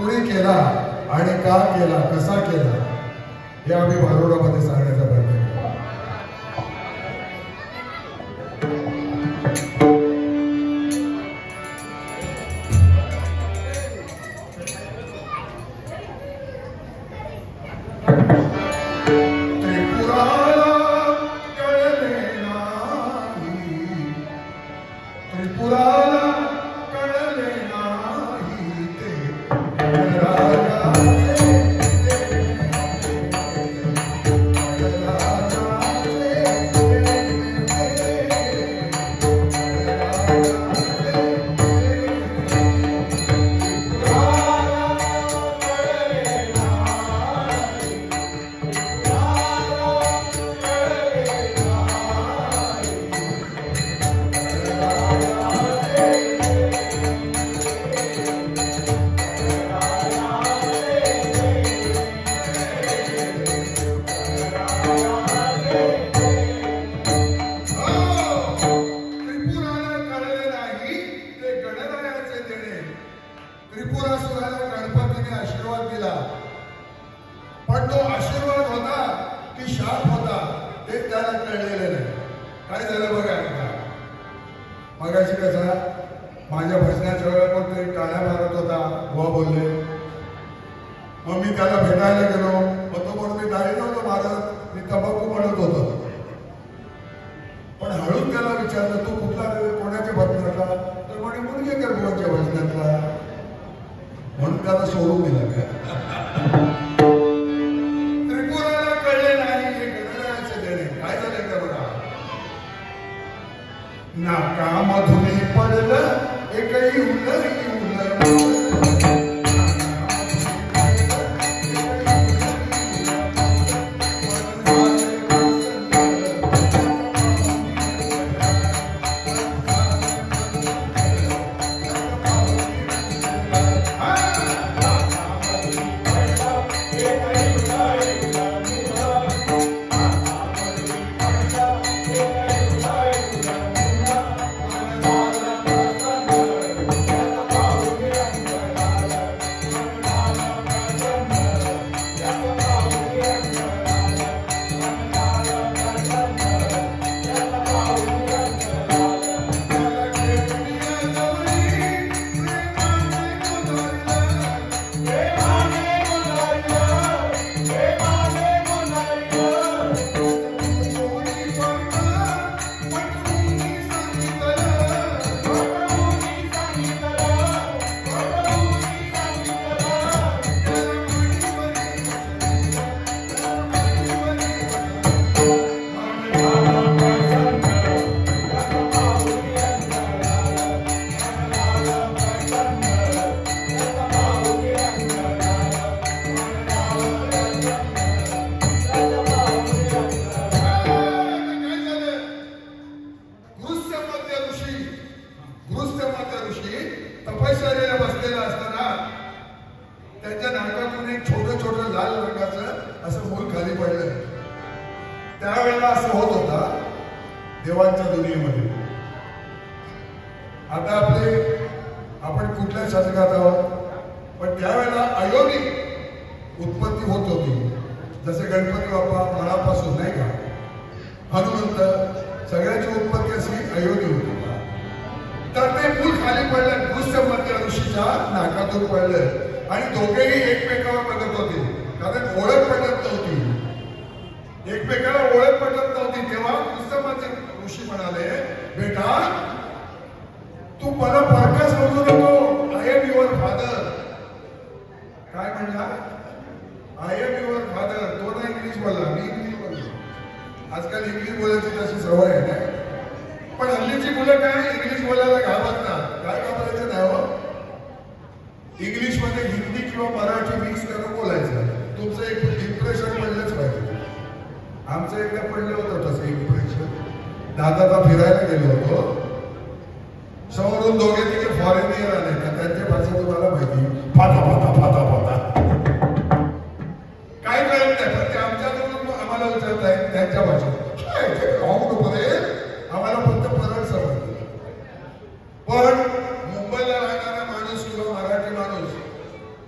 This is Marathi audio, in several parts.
कुणी केला आणि का केला, कसा केला हे आम्ही भारुडामध्ये सांगण्याचा प्रयत्न केला.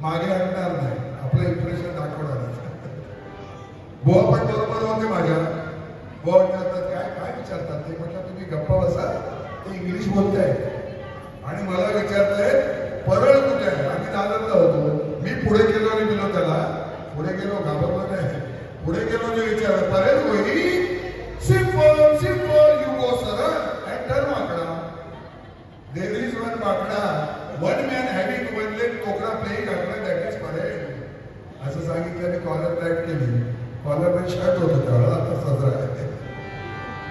मागे हटणार नाही, आपलं इम्प्रेशन दाखवणार. बुवा पण बरोबर होते माझ्या. बुवा विचारतात काय काय विचारतात ते. म्हटलं तुम्ही गप्पा बसा, ते इंग्लिश बोलताय आणि मला विचारताय परळ कुठे आहे. आम्ही दादरला होतो. मी पुढे गेलो आणि गेलो त्याला, पुढे गेलो घाबरलो नाही, पुढे गेलो आणि विचारलं परेल होई. सिंपल सिंपल यू गो सरळ अँड टर्न वाकडा. देर इज वन वाकडा, one man having one leg, कोकणा प्लेइंग वाकडा, दॅट इज परेल. असं सांगितल्याने कॉलर टाईट केली. कॉलर शर्ट होतं त्यावेळेला, आता सजरा आहे.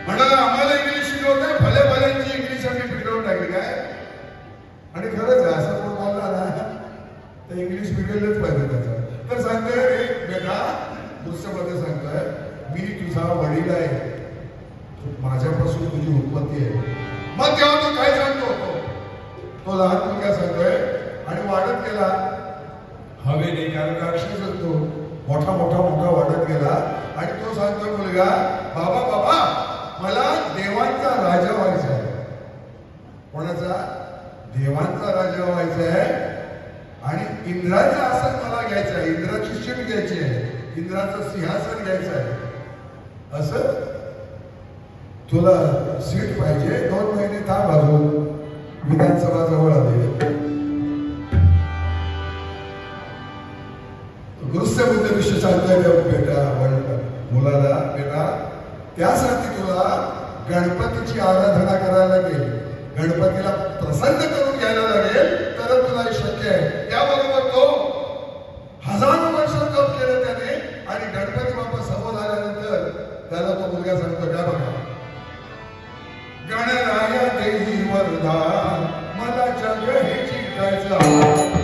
म्हणाला आम्हाला इंग्लिश शिकवतंय, भले भल्यांची इंग्लिश आम्ही बिघडवून टाकली काय. आणि खरंच आहे, असं कोण बोलला ना तर इंग्लिश बिघडलंच पाहिजे त्याचं. तर सांगतोय रे बेटा, दुसऱ्यामध्ये सांगतोय मी तुझा वडील आहे, माझ्यापासून तुझी उत्पत्ती आहे. मग तेव्हा तो काय सांगतो, तो लहान मुलगा सांगतोय आणि वाढत गेला हवेने, कारण राक्षस असतो, मोठा मोठा मोठा वाढत गेला. आणि तो सांगतोय मुलगा, बाबा बाबा मला देवांचा राजा व्हायचा आहे. कोणाचा? देवांचा राजा व्हायचा आहे आणि इंद्राचं आसन मला घ्यायचं आहे, इंद्राची शीट घ्यायची आहे, इंद्राचं सिंहासन घ्यायचं आहे. असं तुला सीट पाहिजे, 2 महिने थांब, अजून विधानसभा जवळ आली. गृहस्थबुद्ध विषय सांगताय बेटा मुलाला, बेटा त्यासाठी तुला गणपतीची आराधना करायला लागेल, गणपतीला प्रसन्न करून घ्यायला लागेल, तर तुला हे शक्य आहे. त्याबरोबर तो 1000 वर्ष जप केलं त्याने आणि गणपती बाप्पा समोर आल्यानंतर त्याला तो मुलगा सांगतो काय बघा, गणराया देही वरदान मला जग हे जिंकायचं.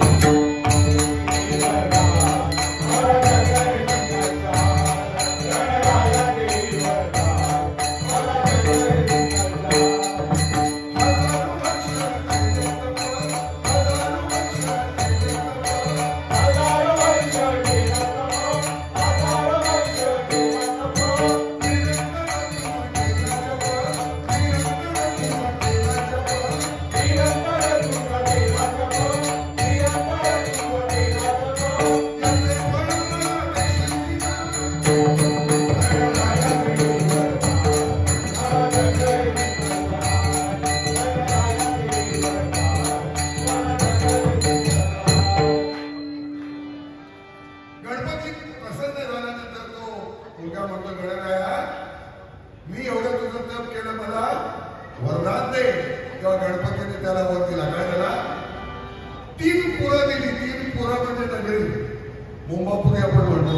मुंबापुरी आपण म्हणतो,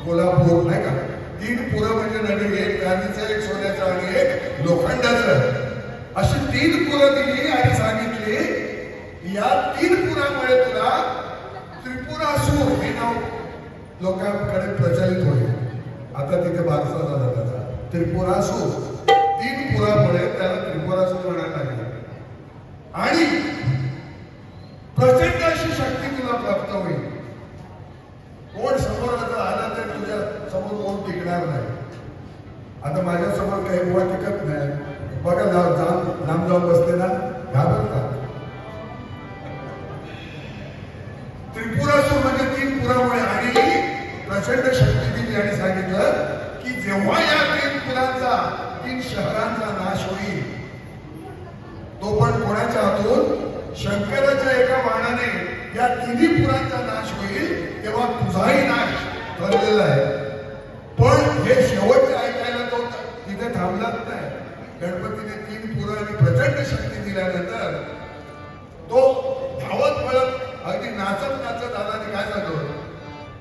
कोल्हापूर नाही का, 3 पुरं म्हणजे नदी, एक चांदीचं, एक सोन्याचं आणि एक लोखंडाचं. अशी 3 पुरं दिली आणि सांगितली या 3 पुरामुळे तुला त्रिपुरासूर हे नाव लोकांकडे प्रचलित होईल. आता तिथे बारसा झाला त्याचा, त्रिपुरासूर. 3 पुरामुळे त्याला त्रिपुरासूर म्हणायला लागले आणि प्रचंड अशी शक्ती तुला प्राप्त होईल. कोण समोर आला तर तुझ्या समोर कोण टिकणार नाही. आता माझ्या समोर काही बुवा टिकत नाही, बघा लांब जाऊन बसले ना, घाबरतात. त्रिपुरासूर म्हणजे 3 पुरामुळे आणि प्रचंड शक्ती दिली आणि सांगितलं की जेव्हा या 3 पुरांचा, 3 शहरांचा नाश होईल, तो पण कोणाच्या हातून, शंकराच्या एका बाणाने या 3 पुरांचा नाश होईल, तेव्हा तुझाही नाश ठरलेला आहे. पण हे शेवटचं ऐकायला तो तिथे थांबलाच नाही. गणपतीने 3 पुरं आणि प्रचंड शक्ती दिल्यानंतर तो धावत पळत अगदी नाचत नाचत आला आणि काय झालं,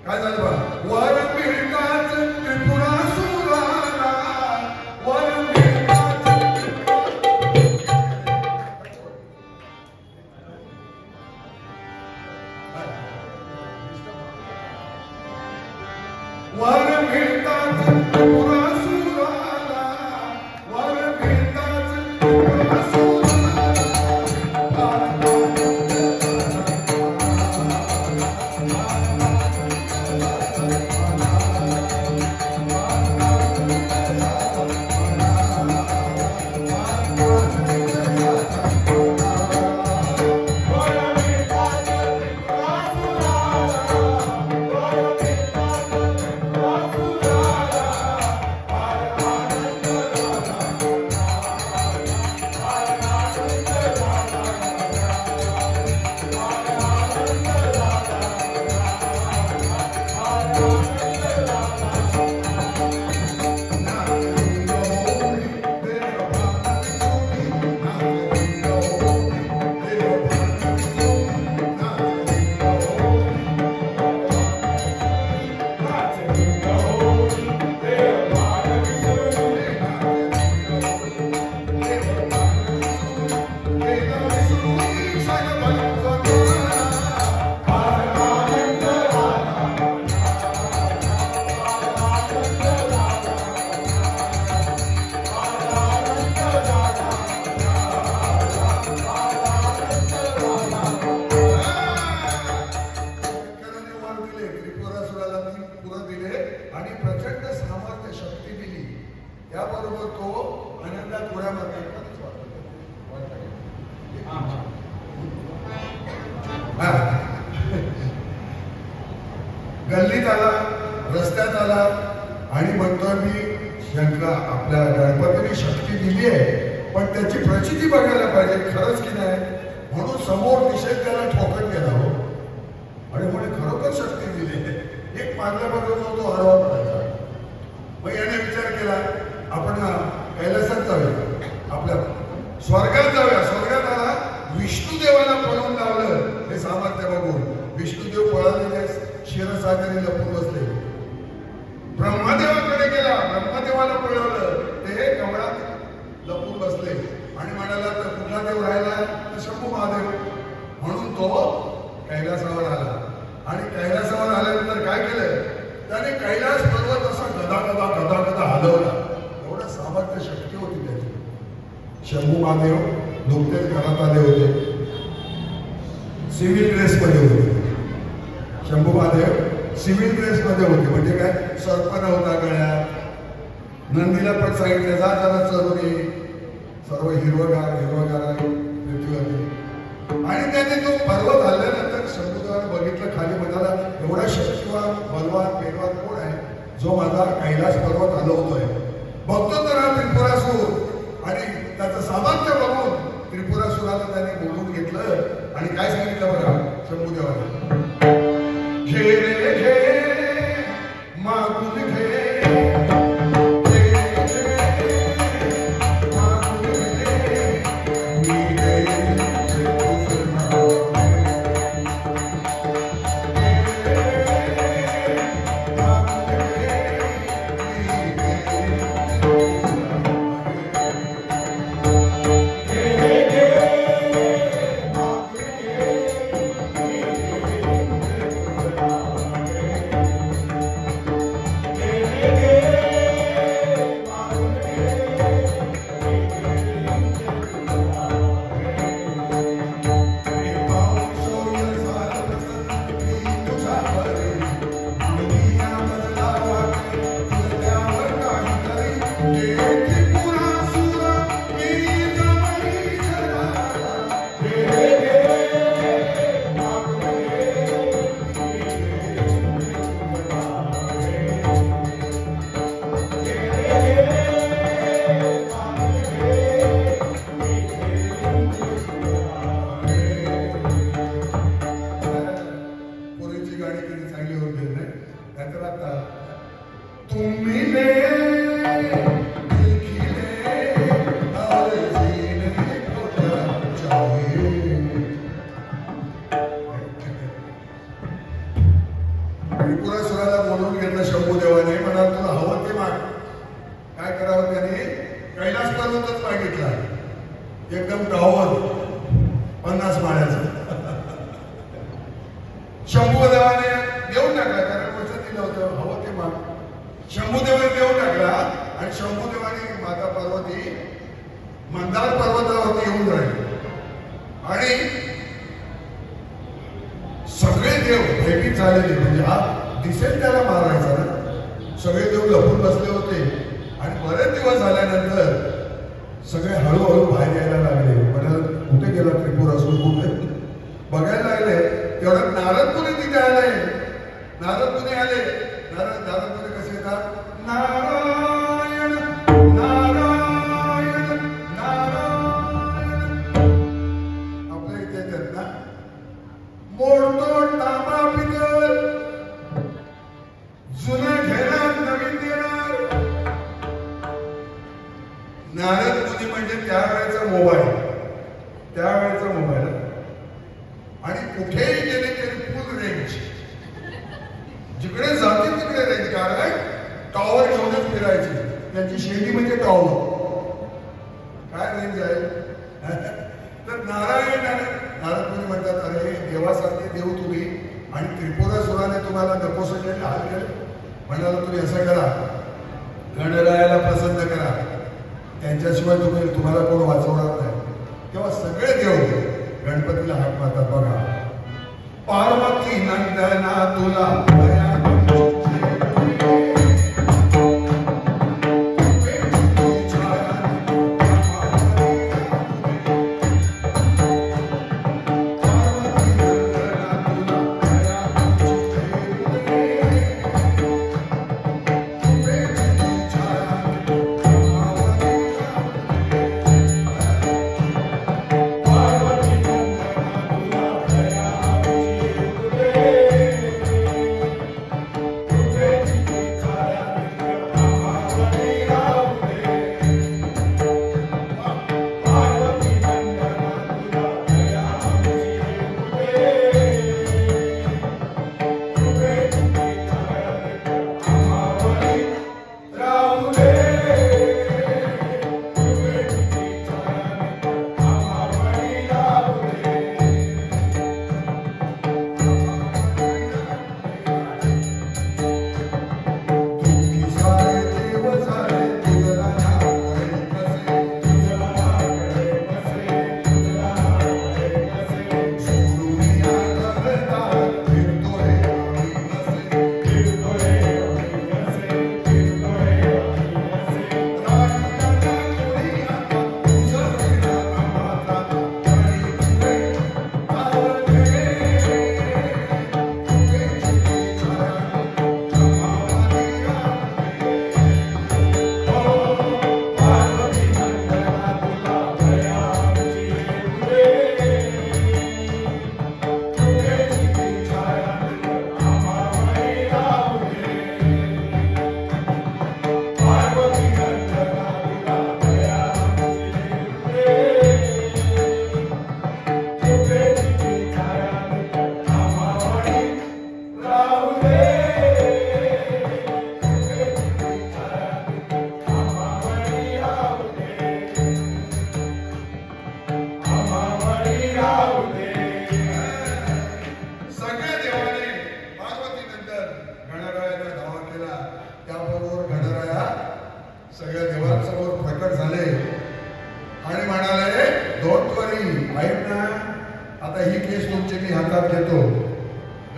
काय झालं बा, वर मिळताच त्रिपुरासुराला, वर प्रचंड सामर्थ्य शक्ती दिली, त्याबरोबर तो आनंदात उड्या मारतो. गल्लीत आला, रस्त्यात आला आणि म्हणतोय मी शंका आपल्या गणपतीने शक्ती दिली आहे, पण त्याची प्रचिती बघायला पाहिजे, खरंच की नाही. म्हणून समोर निषेध त्याला ठोकत गेला हो, आणि म्हणे खरोखर शक्ती दिली. एक मारल्याबरोबर तो हरवा पडायचा. मग याने विचार केला आपण कैलासात जाऊया, आपल्या स्वर्गात जाऊया. स्वर्गात आला, विष्णुदेवाला पळून लावलं हे सामर्थ्य बघून. विष्णुदेव पळालेले क्षीरसागरी लपून बसले. ब्रह्मदेवाकडे गेला, ब्रह्मदेवाला पळवलं, ते कमळात लपून बसले आणि म्हणाला तर कुठला देव राहिला तर शंभू महादेव. म्हणून तो कैलासावर आला आणि कैलासावर आल्यानंतर काय केलं त्याने, कैलास पर्वत असा गदा गदा गदा गदा हलवला. एवढं सामर्थ्य शक्ती होती त्याची. शंभू महादेव नुकतेच घरात आले होते, सिव्हिल ड्रेस मध्ये होते. शंभू महादेव सिव्हिल ड्रेस मध्ये होते, म्हणजे काय सर्प नव्हता गळ्यात. नंदीला पण सांगितलं जा जरा चढून ये, सर्व हिरवगार हिरवगार आहे पृथ्वीवरती. आणि त्याने तो पर्वत हल्ल्यानंतर शंभूदेवाने बघितलं खाली, म्हणाला एवढा शक्तिवान बलवान पेलवान कोण आहे जो माझा कैलास पर्वत हलवतोय. बघतो तर हा त्रिपुरासूर. आणि त्याचं सामर्थ्य बघून त्रिपुरासुराला त्याने बोलून घेतलं आणि काय सांगितलं बघा शंभूदेवाने, घे रे घे मागून घे, त्रिपुरासुराला बोलून घेतलं शंभूदेवाने. म्हणाल तुला हवं ते माग. काय करावं त्याने, कैलास पर्वतच मागितला, एकदम टॉवर 50 माळ्याचा. शंभूदेवाने देऊन टाकला, कारण वचन दिलं होतं हवं ते माग. शंभूदेवाने देऊन टाकला आणि शंभूदेवाने माता पार्वती मंदार पर्वतावरती येऊन राहिले आणि सगळे देव भयभीत झालेले, म्हणजे हा दिसेल त्याला मारायचा ना. सगळे देव लपून बसले होते आणि बरेच दिवस झाल्यानंतर सगळे हळूहळू बाहेर यायला लागले. म्हणाल कुठे गेला त्रिपुरासूर, कुठे बघायला लागले. तेवढ्यात नारदमुनी तिथे आले. नारदमुनी आले. नारदमुनी कसे येतात, नारायण नारायण नारायण. आपल्या इथे येतात ना, मोडतोड तांबा पितळ, जुनं घेणार नवीन देणार. नारद मुनी म्हणजे त्यावेळेचा मोबाईल, त्यावेळेचा मोबाईल. आणि कुठेही गेले तरी फुल रेंज, जिकडे जातील तिकडे रेंज. कारण टॉवर घेऊनच फिरायची, त्यांची शेती म्हणजे टॉवर. काय रेंज आहे. तर नारायण नारद मुनी म्हणतात अरे देवासारखे देव तुम्ही आणि त्रिपुरासुराने तुम्हाला नकोसलेले हाल केले. म्हणाला तुम्ही असं करा, गणरायाला प्रसन्न करा, त्यांच्याशिवाय तुम्हाला कोण वाचवणार नाही. तेव्हा सगळे देव गणपतीला हाक मारतात. बघा, पार्वती नंदना तुला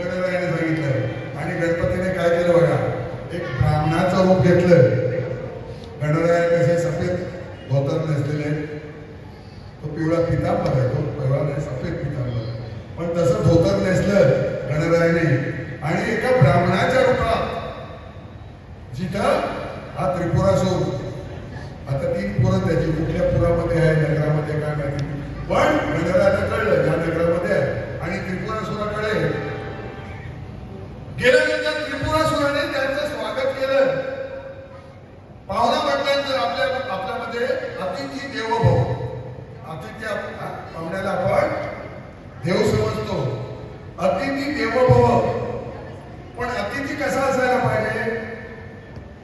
गणरायाने सांगितलं. आणि गणपतीने काय केलं बघा, एक ब्राह्मणाचं रूप घेतलं. गणराया कसे सफेद धोतर नेसलेले, तो पिवळा पितांबर आहे, तो पिवळा नाही सफेद पितांबर, पण तसं धोतर नेसलं गणरायाने आणि एका ब्राह्मणाच्या रूपात जिथं हा त्रिपुरासूर, आता 3 पुरं त्याची कुठल्या पुरामध्ये आहे, नगरामध्ये काय माहिती, पण गणरायाला कळलं ज्या नगरामध्ये आहे. आणि त्रिपुरासुराकडे गेल्यानंतर त्रिपुरासुराने त्यांचं स्वागत केलं. पाहुणा म्हटल्यानंतर आपल्यामध्ये अतिथी देवो भव, अतिथी पाहुण्याला आपण देव समजतो, अतिथी देवो भव. पण अतिथी कसा असायला पाहिजे,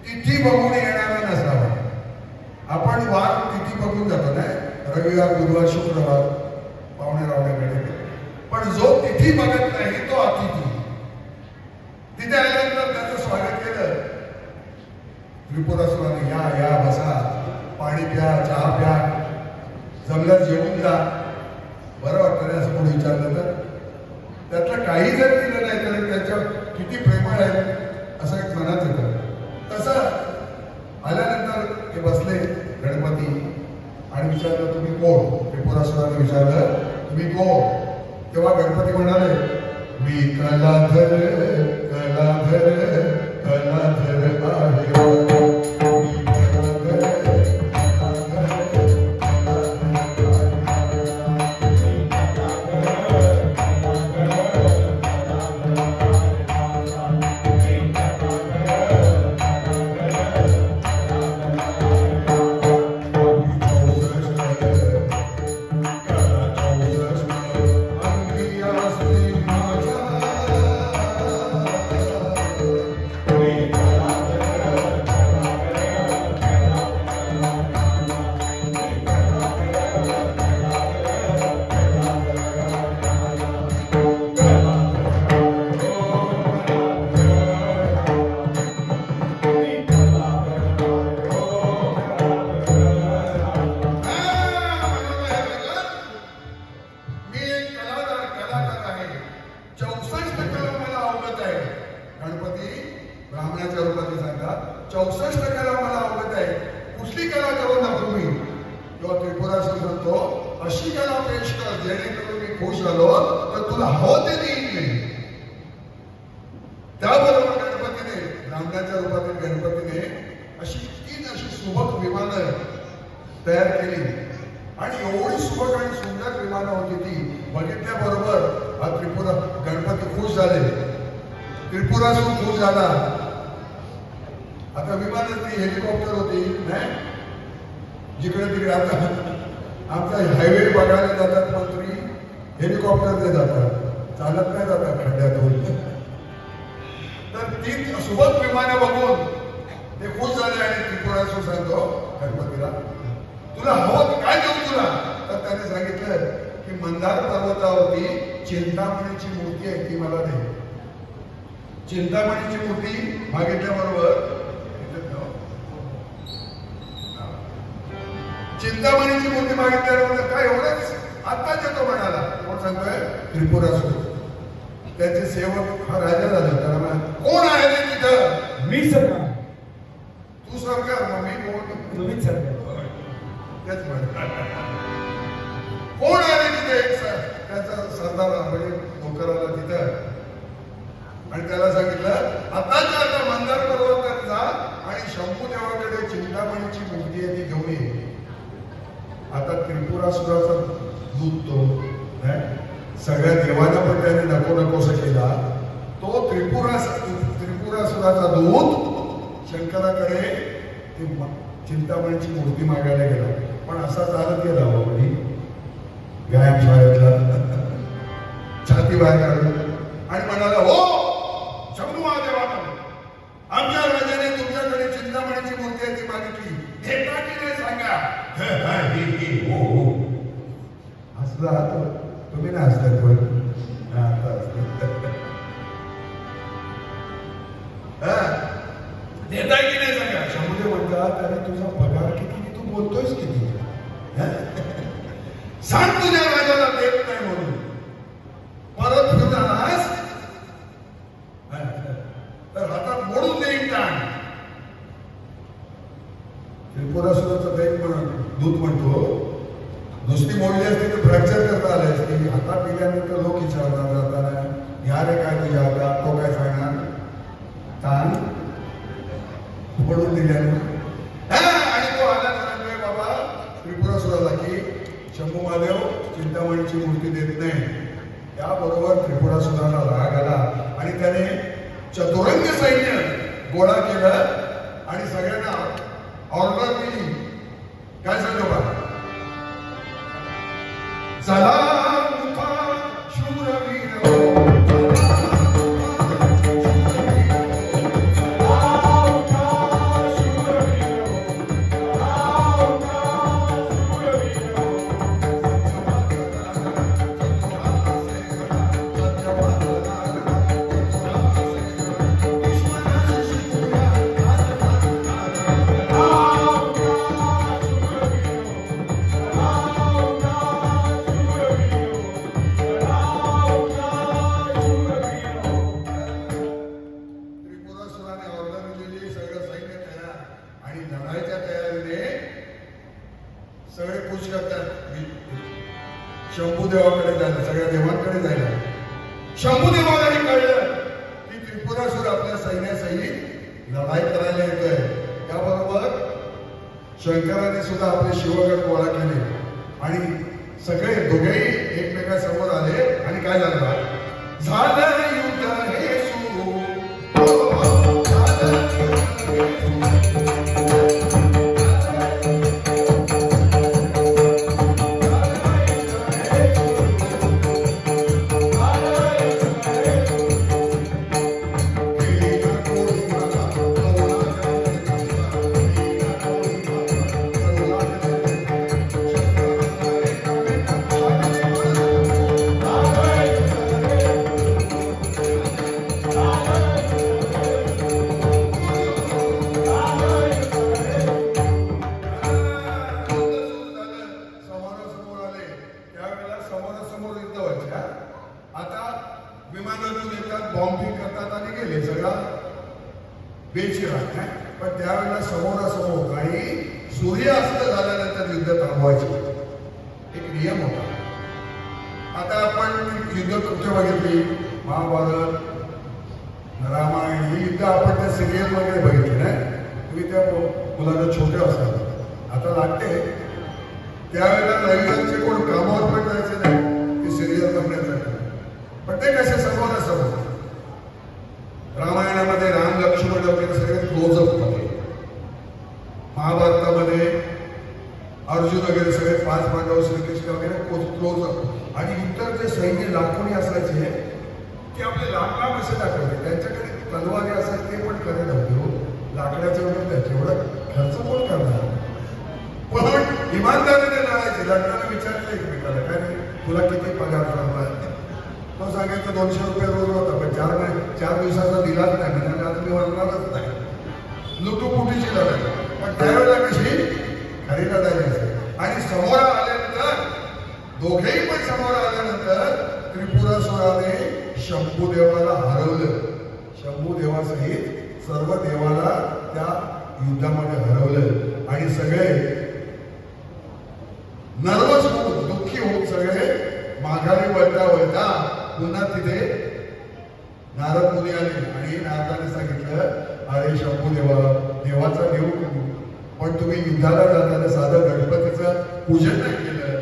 तिथी बघून येणारा नसावा. आपण वार तिथी बघून जातो ना, रविवार बुधवार शुक्रवार पाहुणे रावण्याकडे, पण जो तिथी बघत नाही तो अतिथी. तिथे आल्यानंतर त्याचं स्वागत केलं. त्रिपुरासुराने या या बसा, पाणी प्या, चहा प्या, जमल्यात जेवून जा, बरं वाटतं नाही असं कोणी विचारलं तर. त्यातलं काही जर दिलं नाही तरी त्याच्या किती प्रेमळ आहे असं एक मनात येतं. तसं आल्यानंतर ते बसले गणपती आणि विचारलं तुम्ही कोण. त्रिपुरासुराने विचारलं तुम्ही कोण. तेव्हा गणपती म्हणाले मी कलाधर कलाधर कलाधर आहे. तयार केली आणि एवढी सुबक आणि सुंदर विमानं होती ती बघितल्याबरोबर हा त्रिपुरा गणपती खुश झाले. त्रिपुरासूर खुश झाला. आता विमानाची हेलिकॉप्टर होती नाही, जिकडे तिकडे आता आमचा हायवे बघायला जातात मंत्री, हेलिकॉप्टरने जातात, चालत नाही जातात खड्ड्यातून. तर ती सुबक विमानं बघून ते खुश झाले आणि त्रिपुरासूर सांगतो गणपतीला तुला हवं काय देऊ तुला. तर त्याने सांगितलं की मंदार पर्वतावरती चिंतामणीची मूर्ती आहे ती मला दे. चिंतामणीची मूर्ती मागितल्याबरोबर चिंतामणीची मूर्ती मागितल्याबरोबर काय एवढंच आत्ताच येतो म्हणाला. कोण सांगतोय त्रिपुरासूर. त्याचे सेवक हा राजा झाला. त्याला कोण आहे ते तिथं. मी सरकार. तू सरकार मग मी कोण. तुम्हीच सरकार. कोण आहे तिथे त्याचा सरदार म्हणजे नोकराला तिथं. आणि त्याला सांगितलं आता मंदार पर्वतात जा आणि शंभूदेवाकडे चिंतामणीची मूर्ती आहे ती घेऊन ये. आता त्रिपुरासुराचा दूत तो सगळ्या देवांना पण त्याने नको नकोसा केला. तो त्रिपुरासुराचा दूत शंकराकडे चिंतामणीची मूर्ती मागायला गेला. पण असा चालत गेला बाबा व्यायाम शाळेतला छाती बाहेर काढली आणि म्हणाला हो शंभू महादेवाला आमच्या राजाने तुमच्याकडे चिंतामणीची मूर्ती आहे ती मागितली, घेता की नाही सांगा. हसला तुम्ही ना हसतात पण देताय की नाही सांगा. शंभूदेव म्हणतात अरे तुझा पगार किती, तू बोलतोयस किती, सांग तुझ्या राजाला देत नाही म्हणून. परत फिरतानास त्रिपुरासुराचं एक दूत म्हणतो, नुसती मोडली असती तर फ्रॅक्चर करता आले असती. हातात दिल्यानंतर लोक विचारतात जाताना, ह्या रे काय तुझ्या हातात, तो काय सांगणार, ताण पडून दिल्यानं. आणि तो आला सांगतोय बाबा त्रिपुरासुराला की शंभू महादेव चिंतामणीची मूर्ती देत नाही. त्याबरोबर त्रिपुरासुराला राग आला आणि त्याने चतुरंग सैन्य गोळा केलं आणि सगळ्यांना ऑर्डर दिली. काय सांगतो बा, चला सगळे खुश करतात. शंभूदेवाकडे जायला, सगळ्या देवांकडे जायला. शंभूदेवालाही कळलं की त्रिपुरासुर आपल्या सैन्यासहित लढाई करायला येतोय. त्याबरोबर शंकराने सुद्धा आपले शिवगड गोळा केले आणि सगळे दोघेही एकमेकांसमोर आले आणि काय झालं, झालं युद्ध हे सुरू. आता विमानातून येतात, बॉम्बिंग करतात आणि गेले, सगळा बेचिराग. पण त्यावेळेला समोरासमोर आणि सूर्यास्त झाल्यानंतर युद्ध थांबवायचे एक नियम होता. आता आपण युद्ध कुठे बघितली, महाभारत, रामायण, ही युद्ध आपण त्या सिरियल वगैरे बघितली नाही. तुम्ही त्या मुलांना छोटे असतात आता लागते. त्यावेळेला रविवारचे कोण कामावर पण जायचे नाही ती सिरियल बघण्यासाठी, पण ते कसे समोरासमोर. रामायणामध्ये राम लक्ष्मण वगैरे सगळे क्लोजअप होते. महाभारतामध्ये अर्जुन वगैरे सगळे 5 पांडव, श्रीकृष्ण वगैरे क्लोजअप. आणि इतर जे सैन्य लाखोनी असायचे ते आपले लाकडा कसे दाखवते, त्यांच्याकडे तलवारी असायचे ते पण करत होते. लाकडाचे वगैरे तेवढं खर्च कोण करणार, पण इमानदारीने लढायचे. लढताना विचारलं एकमेकाला, काय तुला किती पगार करणार, तो सांगायचं 200 रुपये रोज होता. पण 4 दिवसाचा दिलाच नाही, म्हणजे आता मी वाटणारच नाही. लुटूपुटीची लढाई. पण त्यावेळेला कशी खरी लढाई असते. आणि समोर आल्यानंतर दोघेही पण समोर आल्यानंतर त्रिपुरासुराने शंभूदेवाला हरवलं. शंभूदेवासहित सर्व देवाला त्या युद्धामध्ये हरवलं आणि सगळे नर्वस होऊन, दुःखी होऊन सगळे माघारी वळता पुन्हा तिथे नारद मुनी आले आणि नारदाने सांगितलं, अरे शंभूदेवा, देवाचा देव पण तुम्ही युद्धाला जाताना साधं गणपतीचं पूजन नाही केलं,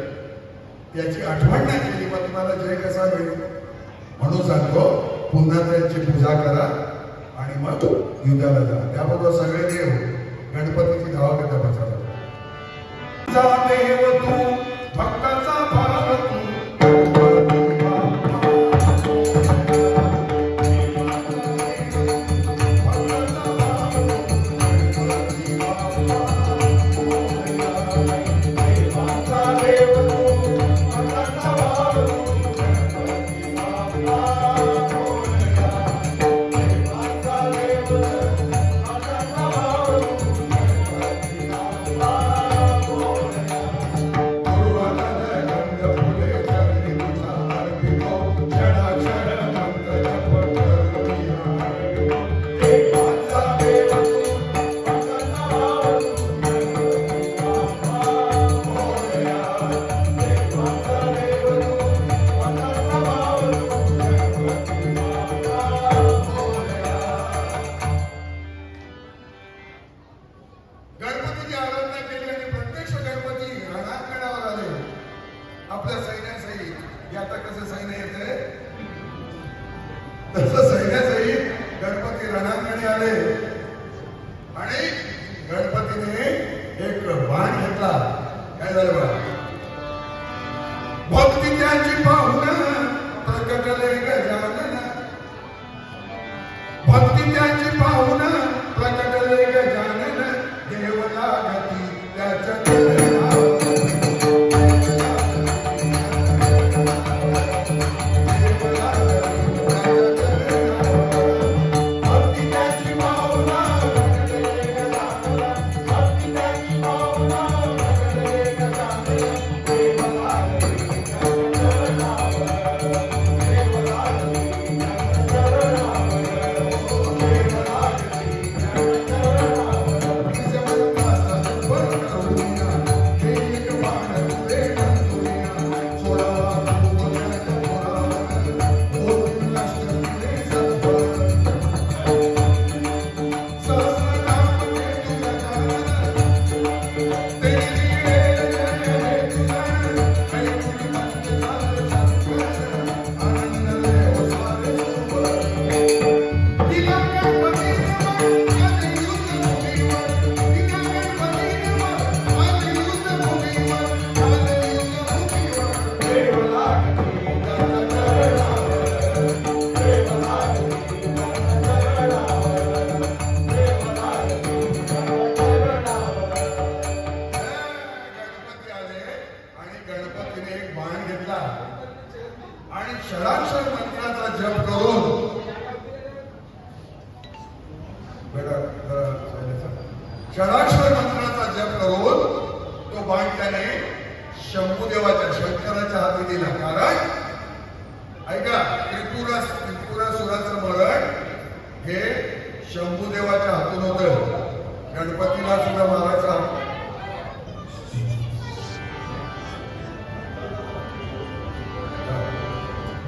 त्याची आठवण नाही केली, मग तुम्हाला जय कसा मिळेल. म्हणून सांगतो पुन्हा त्यांची पूजा करा आणि मग युद्धाला जा. त्याबरोबर सगळे देव गणपतीची धावा करता बसा. देव तू भक्ताचा भाव तू, फुले तसं सैन्यासहित गणपती रणांगणी आले आणि गणपतीने एक बाण घेतला. काय झालं बघा, भक्ती त्याची पाहून प्रकटले गजानन, भक्ती त्याची पाहून प्रकटले गजानन, देव लागती त्याच्या आणि षडाक्षर मंत्राचा जप करून षडाक्षर मंत्राचा जप करून तो बाण त्याने शंभूदेवाच्या शंकराच्या हाती दिला. कारण ऐका, त्रिपुरासुराचं मरण हे शंभूदेवाच्या हातून होतं. गणपतीला सुद्धा मारायचा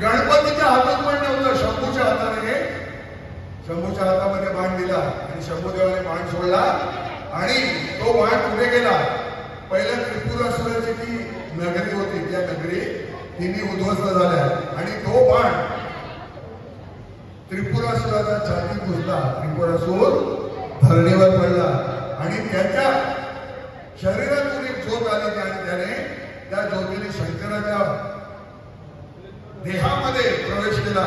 गणपतीच्या हातात पण नव्हतं, शंभूच्या हाताने. शंभूच्या हातामध्ये बाण दिला आणि शंभूदेवाने बाण सोडला आणि तो बाण पुढे गेला. पहिल्या त्रिपुरासुराची ती नगरी होती, त्या नगरी तिन्ही उद्ध्वस्त झाल्या आणि तो बाण त्रिपुरासुराचा छाती घुसला. त्रिपुरासूर धरणीवर पडला आणि त्याच्या शरीरातून एक ज्योत आली आणि त्याने त्या ज्योतीने शंकराच्या देहामध्ये प्रवेश केला.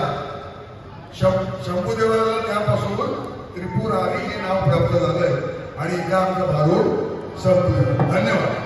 शंभूदेवाला त्यापासून त्रिपुरारी हे नाव प्राप्त झालंय आणि इथे आमचं भारूड संपलं. धन्यवाद.